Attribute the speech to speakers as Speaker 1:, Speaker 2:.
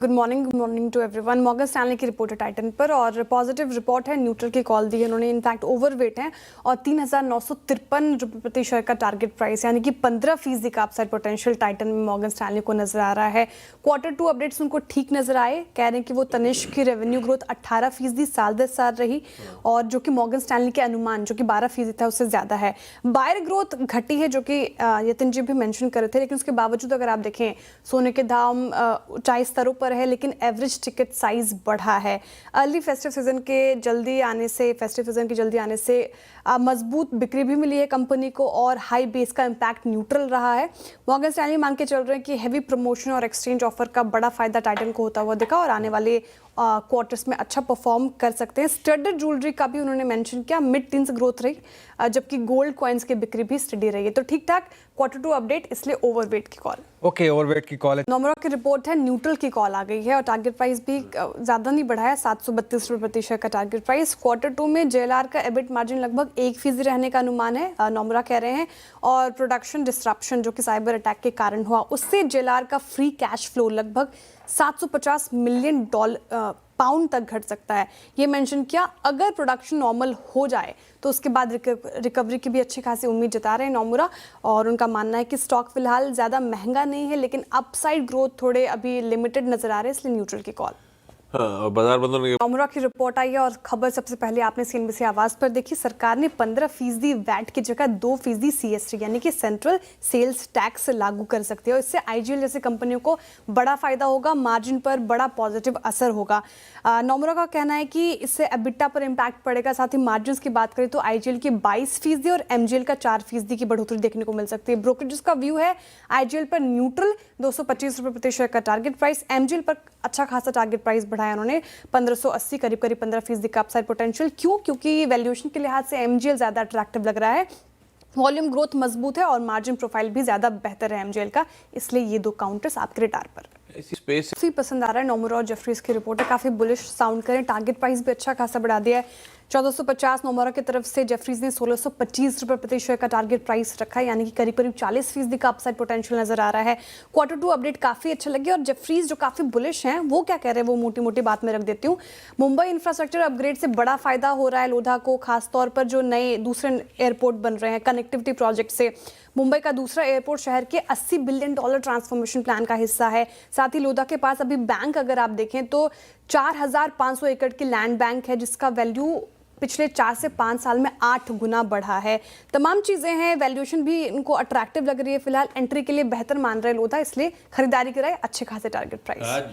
Speaker 1: Good morning to everyone. Morgan Stanley की report है Titan पर और पॉजिटिव रिपोर्ट है, न्यूट्रल की कॉल दी है इन्होंने। इनफैक्ट ओवरवेट है और 3,953 रुपये प्रति शेयर का टारगेट प्राइस, यानी कि 15% का अपसाइड पोटेंशियल टाइटन में मॉर्गन स्टैनली को नजर आ रहा है। Q2 अपडेट्स उनको ठीक नजर आए, कह रहे हैं कि वो तनिष्क की रेवेन्यू ग्रोथ 18% साल दर साल रही और जो कि मॉर्गन स्टैनली के अनुमान जो कि 12% था उससे ज्यादा है। बायर ग्रोथ घटी है जो कि यतिन जी भी मेंशन कर रहे थे, लेकिन उसके बावजूद अगर आप देखें सोने के दाम ऊंचाई स्तरों पर है, लेकिन एवरेज टिकट साइज बढ़ा है। अर्ली फेस्टिव सीजन की जल्दी आने से मजबूत बिक्री भी मिली है कंपनी को और हाई बेस का इम्पैक्ट न्यूट्रल रहा है। मॉर्गन स्टैनली मान के चल रहे हैं कि हैवी प्रमोशन और एक्सचेंज ऑफर का बड़ा फायदा टाइटन को होता हुआ दिखा और आने वाले क्वार्टर्स में अच्छा परफॉर्म कर सकते हैं। स्टडड ज्वेलरी का भी उन्होंने मेंशन किया, मिड टीन्स ग्रोथ रही, जबकि गोल्ड कॉइन्स की बिक्री भी स्टडी रही है। तो ठीक ठाक Q2 अपडेट, इसलिए ओवरवेट की कॉल।
Speaker 2: ओके, ओवरवेट की कॉल है।
Speaker 1: नोमरा की रिपोर्ट है, न्यूट्रल की कॉल आ गई है और टारगेट प्राइस भी ज्यादा नहीं बढ़ा है, 732 रुपये प्रति शेयर का टारगेट प्राइस। Q2 में JLR का एबिट मार्जिन लगभग 1% रहने का अनुमान है, नोमरा कह रहे हैं, और प्रोडक्शन डिस्ट्रप्शन जो कि साइबर अटैक के कारण हुआ उससे JLR का फ्री कैश फ्लो लगभग 750 मिलियन पाउंड तक घट सकता है। ये मेंशन किया, अगर प्रोडक्शन नॉर्मल हो जाए तो उसके बाद रिकवरी की भी अच्छी खासी उम्मीद जता रहे हैं नोमुरा, और उनका मानना है कि स्टॉक फिलहाल ज़्यादा महंगा नहीं है, लेकिन अपसाइड ग्रोथ थोड़े अभी लिमिटेड नजर आ रहे हैं, इसलिए न्यूट्रल की कॉल।
Speaker 2: बाजार बंद होने के
Speaker 1: नोमुरा की रिपोर्ट आई है और खबर सबसे पहले आपने CNBC आवाज पर देखी। सरकार ने 15% वैट की जगह 2% CST यानी कि सेंट्रल सेल्स टैक्स लागू कर सकती है और इससे IGL जैसी कंपनियों को बड़ा फायदा होगा, मार्जिन पर बड़ा पॉजिटिव असर होगा। नोमुरा का कहना है कि इससे एबिटा पर इम्पैक्ट पड़ेगा। साथ ही मार्जिन की बात करें तो IGL की 22% और MGL का 4% की बढ़ोतरी देखने को मिल सकती है। ब्रोकरेज का व्यू है IGL पर न्यूट्रल 225 रुपये प्रति शेयर का टारगेट प्राइस, MGL पर अच्छा खासा टारगेट प्राइस बढ़ाया उन्होंने 1580, करीब 15% का अपसाइड पोटेंशियल। क्यों? क्योंकि वैल्यूएशन के लिहाज से MGL ज्यादा अट्रैक्टिव लग रहा है, वॉल्यूम ग्रोथ मजबूत है और मार्जिन प्रोफाइल भी ज्यादा बेहतर है MGL का, इसलिए ये दो काउंटर्स आपके रडार पर।
Speaker 2: स्पेस
Speaker 1: काफी पसंद आ रहा है नोमुरा और जेफरीज की रिपोर्ट है, काफी बुलिश साउंड करें। टारगेट प्राइस भी अच्छा खासा बढ़ा दिया है, 1450 नोमुरा की तरफ से, जेफरीज ने 1625 रुपये प्रति शेयर का टारगेट प्राइस रखा है, यानी कि करीब 40% का अपसाइड पोटेंशियल नजर आ रहा है। Q2 अपडेट काफी अच्छा लगे और जेफरीज जो काफी बुलिश हैं वो क्या कह रहे हैं वो मोटी मोटी बात में रख देती हूँ। मुंबई इंफ्रास्ट्रक्चर अपग्रेड से बड़ा फायदा हो रहा है लोधा को, खासतौर पर जो नए दूसरे एयरपोर्ट बन रहे हैं कनेक्टिविटी प्रोजेक्ट से। मुंबई का दूसरा एयरपोर्ट शहर के $80 बिलियन ट्रांसफॉर्मेशन प्लान का हिस्सा है। साथ ही लोधा के पास अभी बैंक अगर आप देखें तो 4,500 एकड़ की लैंड बैंक है, जिसका वैल्यू पिछले 4 से 5 साल में 8 गुना बढ़ा है। तमाम चीजें हैं, वैल्यूएशन भी इनको अट्रैक्टिव लग रही है, फिलहाल एंट्री के लिए बेहतर मान रहे लोधा, इसलिए खरीदारी कराए अच्छे खासे टारगेट प्राइस।